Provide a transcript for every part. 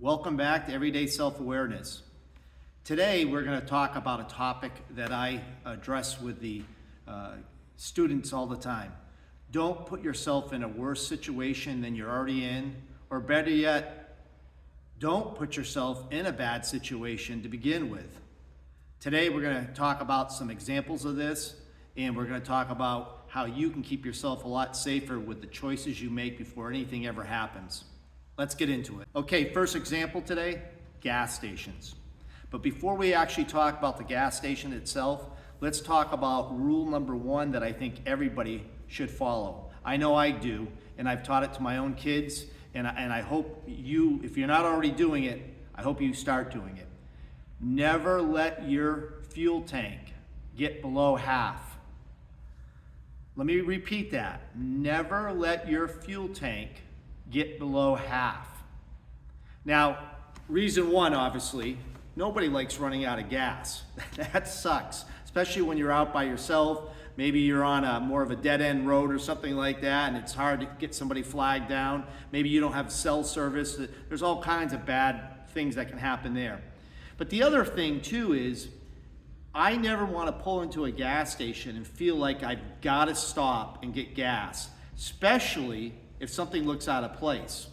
Welcome back to Everyday Self-Awareness. Today we're going to talk about a topic that I address with the students all the time. Don't put yourself in a worse situation than you're already in, or better yet, don't put yourself in a bad situation to begin with. Today we're going to talk about some examples of this, and we're going to talk about how you can keep yourself a lot safer with the choices you make before anything ever happens. Let's get into it. Okay, first example today, gas stations. But before we actually talk about the gas station itself, let's talk about rule number one that I think everybody should follow. I know I do, and I've taught it to my own kids, and I hope you, if you're not already doing it, I hope you start doing it. Never let your fuel tank get below half. Let me repeat that. Never let your fuel tank get below half. Now, reason one, obviously, nobody likes running out of gas. That sucks, especially when you're out by yourself. Maybe you're on more of a dead-end road or something like that, and it's hard to get somebody flagged down. Maybe you don't have cell service. There's all kinds of bad things that can happen there. But the other thing, too, is I never want to pull into a gas station and feel like I've got to stop and get gas, especially if something looks out of place.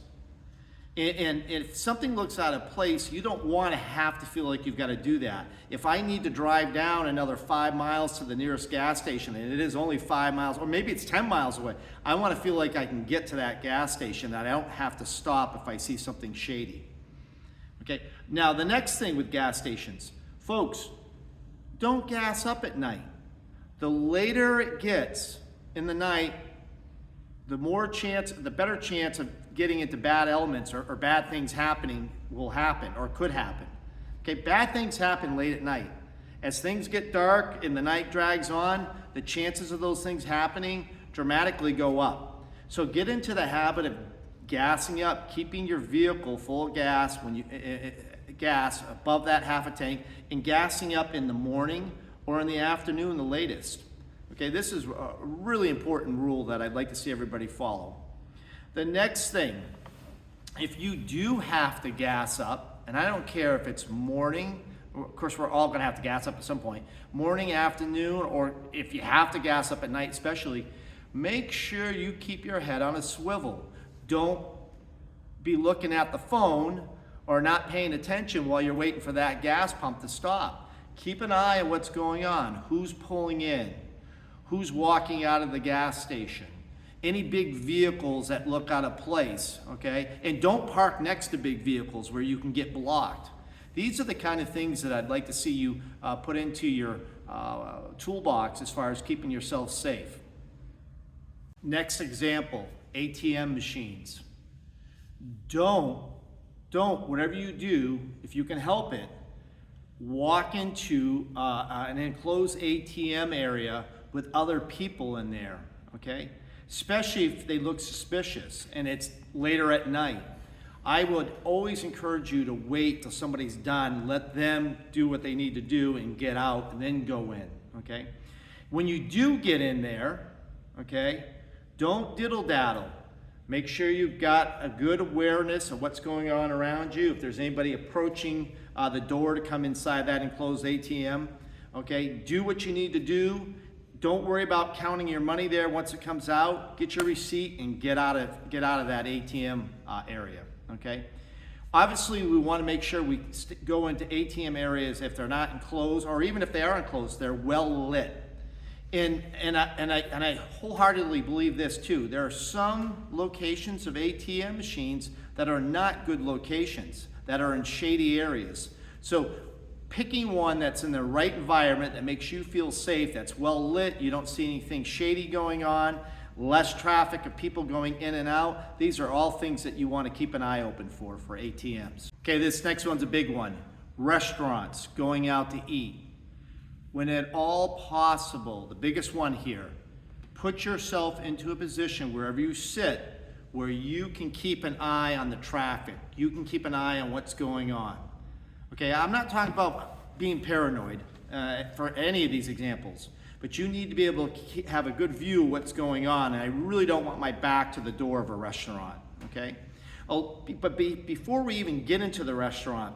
And if something looks out of place, you don't want to have to feel like you've got to do that. If I need to drive down another 5 miles to the nearest gas station, and it is only 5 miles, or maybe it's 10 miles away, I want to feel like I can get to that gas station, that I don't have to stop if I see something shady. Okay, now the next thing with gas stations, folks, don't gas up at night. The later it gets in the night, the better chance of getting into bad elements or bad things happening will happen or could happen. Okay, bad things happen late at night. As things get dark and the night drags on, the chances of those things happening dramatically go up. So get into the habit of gassing up, keeping your vehicle full of gas gas above that half a tank, and gassing up in the morning or in the afternoon the latest. Okay, this is a really important rule that I'd like to see everybody follow. The next thing, if you do have to gas up, and I don't care if it's morning, of course we're all gonna have to gas up at some point, morning, afternoon, or if you have to gas up at night especially, make sure you keep your head on a swivel. Don't be looking at the phone or not paying attention while you're waiting for that gas pump to stop. Keep an eye on what's going on, who's pulling in, who's walking out of the gas station, any big vehicles that look out of place, okay? And don't park next to big vehicles where you can get blocked. These are the kind of things that I'd like to see you put into your toolbox as far as keeping yourself safe. Next example, ATM machines. Don't, whatever you do, if you can help it, walk into an enclosed ATM area with other people in there, okay? Especially if they look suspicious and it's later at night. I would always encourage you to wait till somebody's done, let them do what they need to do and get out and then go in, okay? When you do get in there, okay, don't diddle-daddle. Make sure you've got a good awareness of what's going on around you. If there's anybody approaching the door to come inside that enclosed ATM, okay, do what you need to do. Don't worry about counting your money there once it comes out. Get your receipt and get out of that ATM area, okay? Obviously, we want to make sure we go into ATM areas if they're not enclosed, or even if they are enclosed, they're well lit. And I wholeheartedly believe this too. There are some locations of ATM machines that are not good locations, that are in shady areas. So picking one that's in the right environment that makes you feel safe, that's well lit, you don't see anything shady going on, less traffic of people going in and out, these are all things that you want to keep an eye open for ATMs. Okay, this next one's a big one. Restaurants, going out to eat. When at all possible, the biggest one here, put yourself into a position wherever you sit where you can keep an eye on the traffic. You can keep an eye on what's going on. Okay, I'm not talking about being paranoid for any of these examples, but you need to be able to have a good view of what's going on, and I really don't want my back to the door of a restaurant, okay? Before we even get into the restaurant,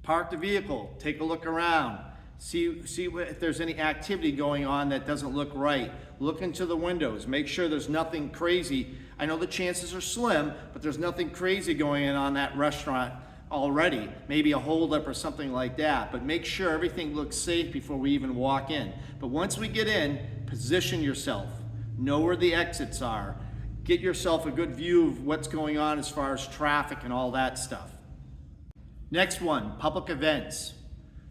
park the vehicle, take a look around, see if there's any activity going on that doesn't look right. Look into the windows, make sure there's nothing crazy. I know the chances are slim, but there's nothing crazy going on that restaurant already. Maybe a holdup or something like that, but make sure everything looks safe before we even walk in. But once we get in, position yourself, know where the exits are, get yourself a good view of what's going on as far as traffic and all that stuff. Next one, public events.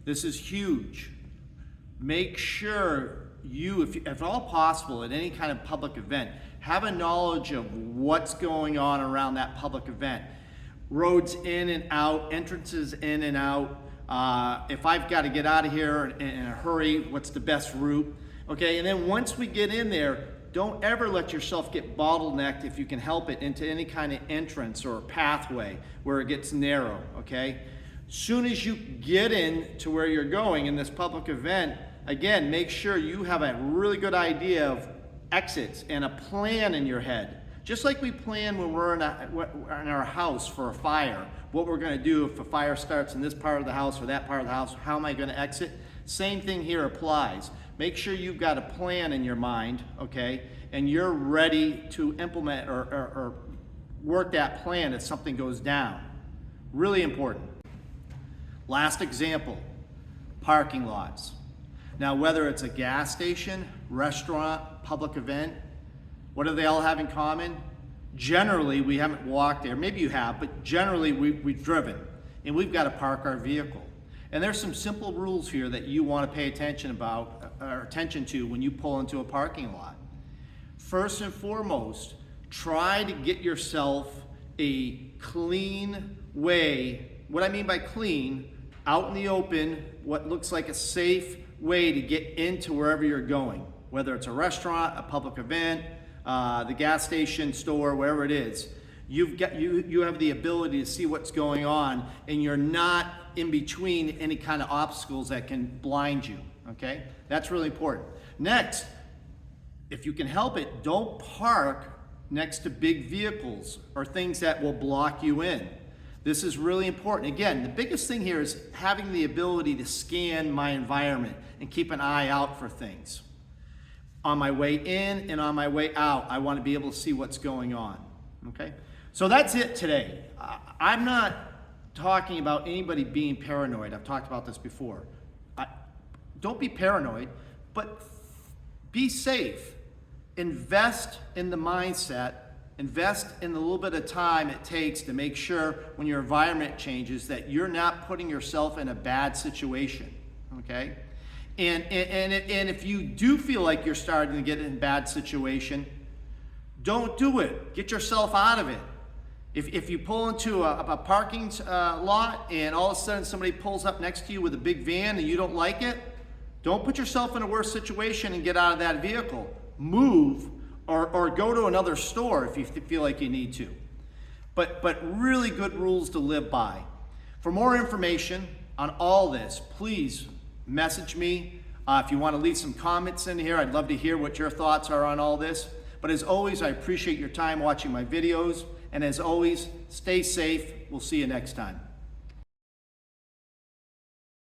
This is huge. Make sure you, if at all possible, at any kind of public event, have a knowledge of what's going on around that public event. Roads in and out, entrances in and out. If I've got to get out of here in a hurry, what's the best route? Okay, and then once we get in there, don't ever let yourself get bottlenecked, if you can help it, into any kind of entrance or pathway where it gets narrow, okay? Soon as you get in to where you're going in this public event, again, make sure you have a really good idea of exits and a plan in your head. Just like we plan when we're in our house for a fire, what we're gonna do if a fire starts in this part of the house or that part of the house, how am I gonna exit? Same thing here applies. Make sure you've got a plan in your mind, okay? And you're ready to implement or work that plan if something goes down. Really important. Last example, parking lots. Now, whether it's a gas station, restaurant, public event, what do they all have in common? Generally, we haven't walked there. Maybe you have, but generally we've driven, and we've got to park our vehicle. And there's some simple rules here that you want to pay attention to when you pull into a parking lot. First and foremost, try to get yourself a clean way. What I mean by clean, out in the open, what looks like a safe way to get into wherever you're going, whether it's a restaurant, a public event, the gas station, store, wherever it is. You have the ability to see what's going on, and you're not in between any kind of obstacles that can blind you, okay? That's really important. Next, if you can help it, don't park next to big vehicles or things that will block you in. This is really important. Again, the biggest thing here is having the ability to scan my environment and keep an eye out for things. On my way in and on my way out, I want to be able to see what's going on, okay? So that's it today. I'm not talking about anybody being paranoid. I've talked about this before. Don't be paranoid, but be safe. Invest in the mindset. Invest in the little bit of time it takes to make sure when your environment changes that you're not putting yourself in a bad situation, okay? And if you do feel like you're starting to get in a bad situation, don't do it. Get yourself out of it. If you pull into a parking lot and all of a sudden somebody pulls up next to you with a big van and you don't like it, don't put yourself in a worse situation and get out of that vehicle. Move or go to another store if you feel like you need to. But really good rules to live by. For more information on all this, please message me. If you want to leave some comments in here, I'd love to hear what your thoughts are on all this. But as always, I appreciate your time watching my videos. And as always, stay safe. We'll see you next time.